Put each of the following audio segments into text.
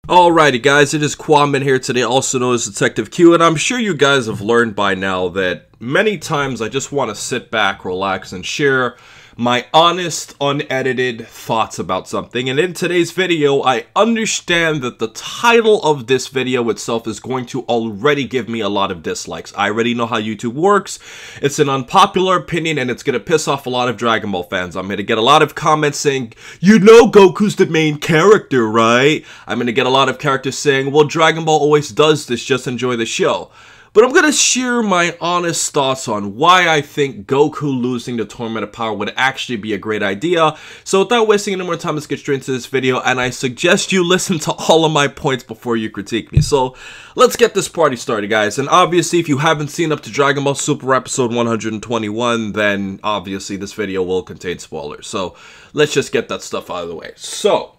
Alrighty guys, it is Kwame here today, also known as Detective Q, and I'm sure you guys have learned by now that many times I just want to sit back, relax, and share my honest, unedited thoughts about something. And in today's video, I understand that the title of this video itself is going to already give me a lot of dislikes. I already know how YouTube works. It's an unpopular opinion and it's going to piss off a lot of Dragon Ball fans. I'm going to get a lot of comments saying, you know Goku's the main character, right? I'm going to get a lot of characters saying, well, Dragon Ball always does this, just enjoy the show. But I'm going to share my honest thoughts on why I think Goku losing the Tournament of Power would actually be a great idea. So without wasting any more time, let's get straight into this video, and I suggest you listen to all of my points before you critique me. So let's get this party started, guys. And obviously, if you haven't seen up to Dragon Ball Super episode 121, then obviously this video will contain spoilers. So let's just get that stuff out of the way. So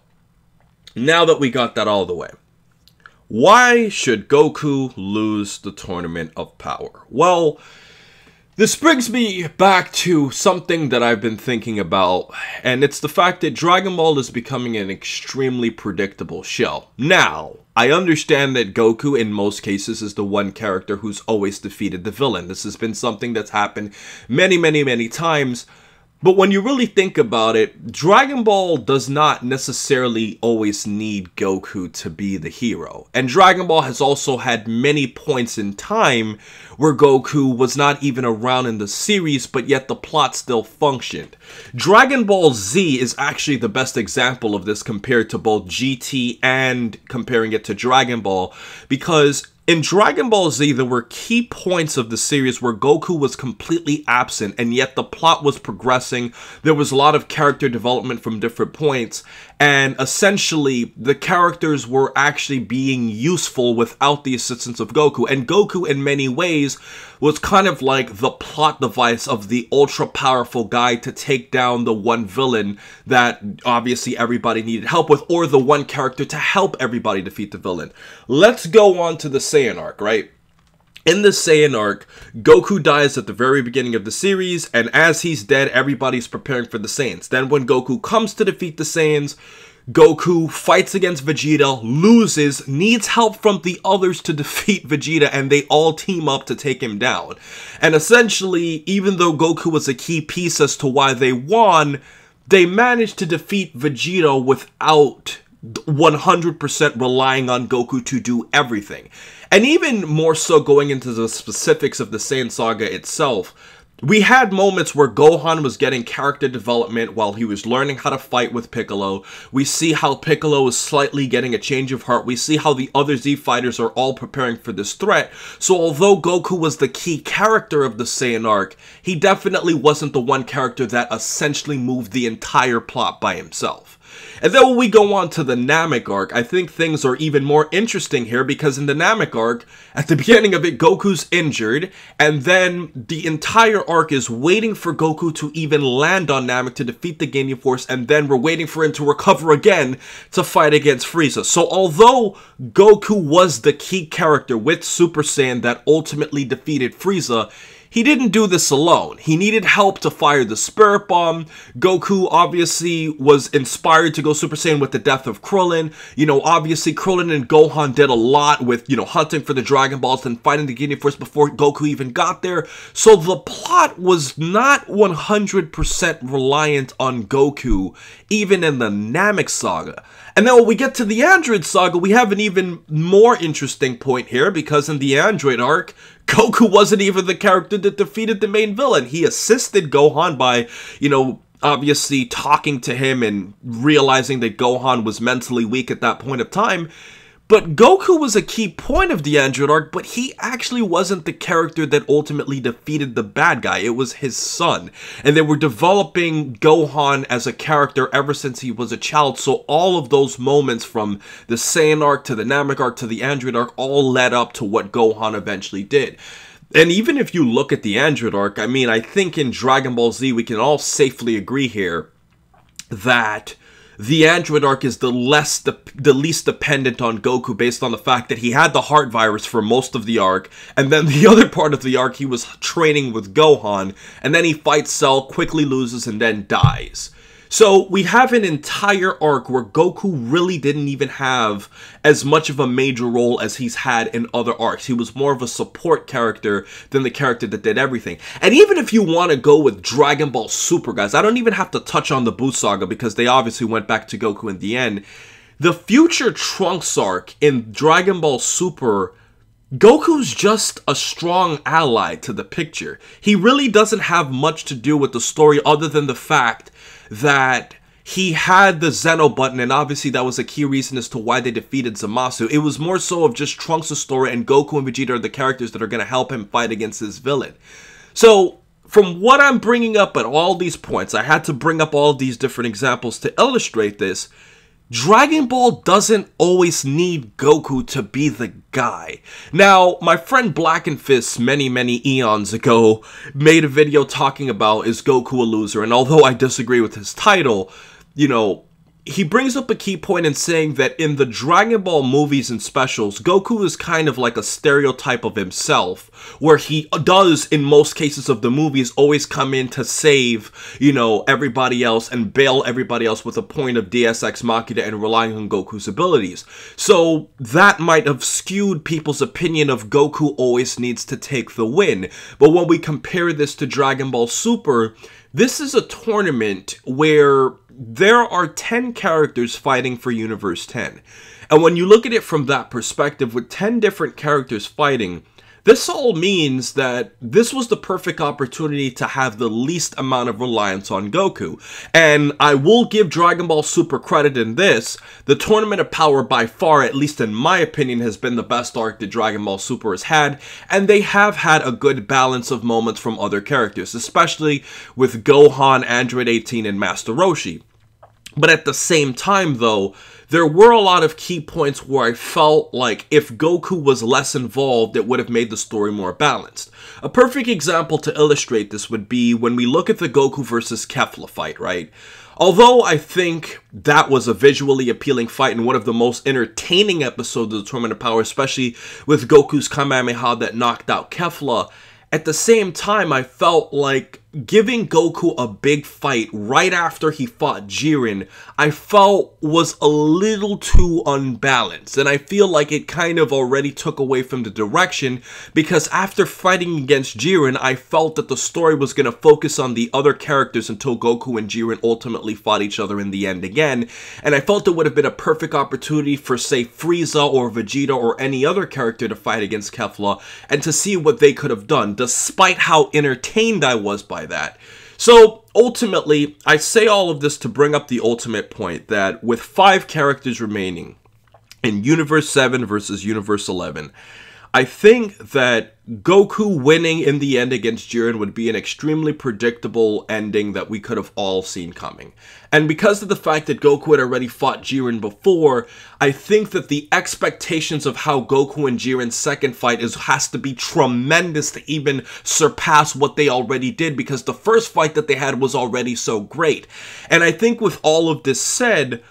now that we got that all the way, why should Goku lose the Tournament of Power? Well, this brings me back to something that I've been thinking about, and it's the fact that Dragon Ball is becoming an extremely predictable show. Now, I understand that Goku, in most cases, is the one character who's always defeated the villain. This has been something that's happened many times. But when you really think about it, Dragon Ball does not necessarily always need Goku to be the hero. And Dragon Ball has also had many points in time where Goku was not even around in the series, but yet the plot still functioned. Dragon Ball Z is actually the best example of this compared to both GT and comparing it to Dragon Ball, because in Dragon Ball Z, there were key points of the series where Goku was completely absent, and yet the plot was progressing. There was a lot of character development from different points, and essentially, the characters were actually being useful without the assistance of Goku. And Goku, in many ways, was kind of like the plot device of the ultra-powerful guy to take down the one villain that obviously everybody needed help with, or the one character to help everybody defeat the villain. Let's go on to the Saiyan arc, right? In the Saiyan arc, Goku dies at the very beginning of the series, and as he's dead, everybody's preparing for the Saiyans. Then when Goku comes to defeat the Saiyans, Goku fights against Vegeta, loses, needs help from the others to defeat Vegeta, and they all team up to take him down. And essentially, even though Goku was a key piece as to why they won, they managed to defeat Vegeta without 100% relying on Goku to do everything. And even more so going into the specifics of the Saiyan saga itself, we had moments where Gohan was getting character development while he was learning how to fight with Piccolo. We see how Piccolo is slightly getting a change of heart. We see how the other Z fighters are all preparing for this threat. So although Goku was the key character of the Saiyan arc, he definitely wasn't the one character that essentially moved the entire plot by himself. And then when we go on to the Namek arc, I think things are even more interesting here, because in the Namek arc, at the beginning of it, Goku's injured, and then the entire arc is waiting for Goku to even land on Namek to defeat the Ginyu Force, and then we're waiting for him to recover again to fight against Frieza. So although Goku was the key character with Super Saiyan that ultimately defeated Frieza, he didn't do this alone. He needed help to fire the Spirit Bomb. Goku obviously was inspired to go Super Saiyan with the death of Krillin. You know, obviously Krillin and Gohan did a lot with, you know, hunting for the Dragon Balls and fighting the Ginyu Force before Goku even got there. So the plot was not 100% reliant on Goku, even in the Namek saga. And then when we get to the Android saga, we have an even more interesting point here, because in the Android arc, Goku wasn't even the character that defeated the main villain. He assisted Gohan by, you know, obviously talking to him and realizing that Gohan was mentally weak at that point of time. But Goku was a key point of the Android arc, but he actually wasn't the character that ultimately defeated the bad guy. It was his son. And they were developing Gohan as a character ever since he was a child. So all of those moments from the Saiyan arc to the Namek arc to the Android arc all led up to what Gohan eventually did. And even if you look at the Android arc, I mean, I think in Dragon Ball Z we can all safely agree here that the Android arc is the least dependent on Goku, based on the fact that he had the heart virus for most of the arc, and then the other part of the arc he was training with Gohan, and then he fights Cell, quickly loses, and then dies. So we have an entire arc where Goku really didn't even have as much of a major role as he's had in other arcs. He was more of a support character than the character that did everything. And even if you want to go with Dragon Ball Super, guys, I don't even have to touch on the Buu Saga because they obviously went back to Goku in the end. The future Trunks arc in Dragon Ball Super, Goku's just a strong ally to the picture. He really doesn't have much to do with the story other than the fact that he had the Zeno button, and obviously that was a key reason as to why they defeated Zamasu. It was more so of just Trunks' story, and Goku and Vegeta are the characters that are going to help him fight against his villain. So, from what I'm bringing up at all these points, I had to bring up all these different examples to illustrate this. Dragon Ball doesn't always need Goku to be the guy. Now, my friend Black and Fist many eons ago made a video talking about, is Goku a loser? And although I disagree with his title, you know, he brings up a key point in saying that in the Dragon Ball movies and specials, Goku is kind of like a stereotype of himself, where he does, in most cases of the movies, always come in to save, you know, everybody else and bail everybody else with a point of Deus Ex Machina and relying on Goku's abilities. So that might have skewed people's opinion of Goku always needs to take the win. But when we compare this to Dragon Ball Super, this is a tournament where there are 10 characters fighting for Universe 10. And when you look at it from that perspective, with 10 different characters fighting, this all means that this was the perfect opportunity to have the least amount of reliance on Goku. And I will give Dragon Ball Super credit in this. The Tournament of Power by far, at least in my opinion, has been the best arc that Dragon Ball Super has had. And they have had a good balance of moments from other characters, especially with Gohan, Android 18, and Master Roshi. But at the same time, though, there were a lot of key points where I felt like if Goku was less involved, it would have made the story more balanced. A perfect example to illustrate this would be when we look at the Goku versus Kefla fight, right? Although I think that was a visually appealing fight and one of the most entertaining episodes of the Tournament of Power, especially with Goku's Kamehameha that knocked out Kefla, at the same time, I felt like giving Goku a big fight right after he fought Jiren, I felt was a little too unbalanced. And I feel like it kind of already took away from the direction, because after fighting against Jiren, I felt that the story was going to focus on the other characters until Goku and Jiren ultimately fought each other in the end again. And I felt it would have been a perfect opportunity for, say, Frieza or Vegeta or any other character to fight against Kefla and to see what they could have done, despite how entertained I was by that. So ultimately, I say all of this to bring up the ultimate point that with 5 characters remaining in Universe 7 versus Universe 11, I think that Goku winning in the end against Jiren would be an extremely predictable ending that we could have all seen coming. And because of the fact that Goku had already fought Jiren before, I think that the expectations of how Goku and Jiren's second fight has to be tremendous to even surpass what they already did, because the first fight that they had was already so great. And I think with all of this said,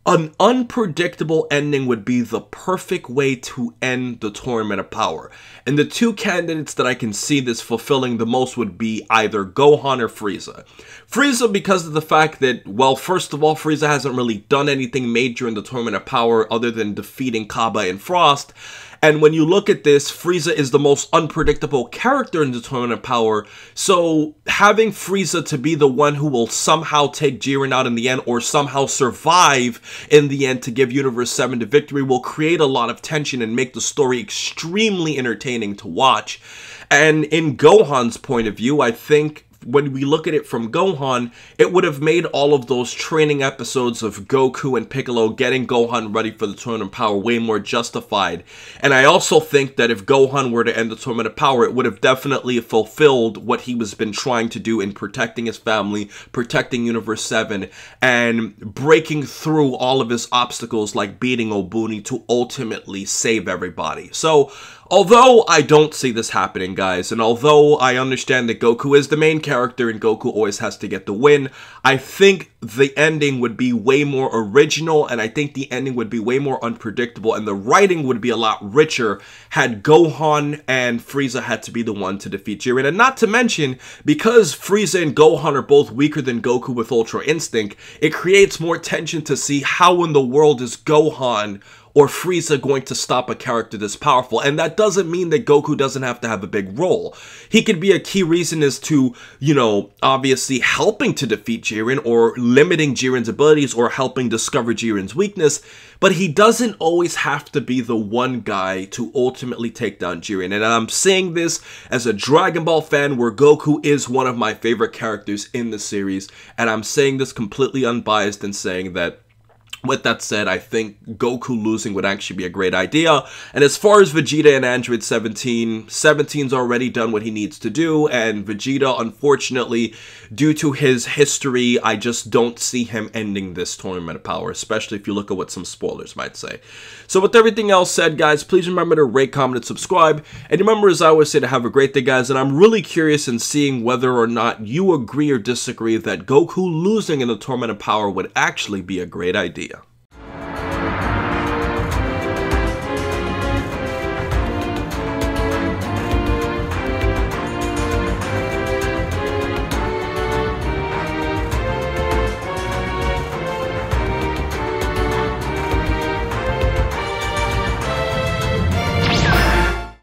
an unpredictable ending would be the perfect way to end the Tournament of Power. And the 2 candidates that I can see this fulfilling the most would be either Gohan or Frieza. Frieza, because of the fact that, well, first of all, Frieza hasn't really done anything major in the Tournament of Power other than defeating Kaba and Frost. And when you look at this, Frieza is the most unpredictable character in the Tournament of Power, so having Frieza to be the one who will somehow take Jiren out in the end, or somehow survive in the end to give Universe 7 the victory, will create a lot of tension and make the story extremely entertaining to watch. And in Gohan's point of view, I think when we look at it from Gohan, it would have made all of those training episodes of Goku and Piccolo getting Gohan ready for the Tournament of Power way more justified. And I also think that if Gohan were to end the Tournament of Power, it would have definitely fulfilled what he was been trying to do in protecting his family, protecting Universe 7, and breaking through all of his obstacles like beating Obuni to ultimately save everybody. So Although I don't see this happening, guys, and although I understand that Goku is the main character and Goku always has to get the win, I think the ending would be way more original, and I think the ending would be way more unpredictable, and the writing would be a lot richer had Gohan and Frieza had to be the one to defeat Jiren. And not to mention, because Frieza and Gohan are both weaker than Goku with Ultra Instinct, it creates more tension to see how in the world is Gohan or Frieza going to stop a character this powerful. And that doesn't mean that Goku doesn't have to have a big role. He could be a key reason as to, you know, obviously helping to defeat Jiren or limiting Jiren's abilities or helping discover Jiren's weakness, but he doesn't always have to be the one guy to ultimately take down Jiren. And I'm saying this as a Dragon Ball fan where Goku is one of my favorite characters in the series, and I'm saying this completely unbiased and saying that with that said, I think Goku losing would actually be a great idea. And as far as Vegeta and Android 17, 17's already done what he needs to do, and Vegeta, unfortunately, due to his history, I just don't see him ending this Tournament of Power, especially if you look at what some spoilers might say. So with everything else said, guys, please remember to rate, comment, and subscribe. And remember, as I always say, to have a great day, guys. And I'm really curious in seeing whether or not you agree or disagree that Goku losing in the Tournament of Power would actually be a great idea.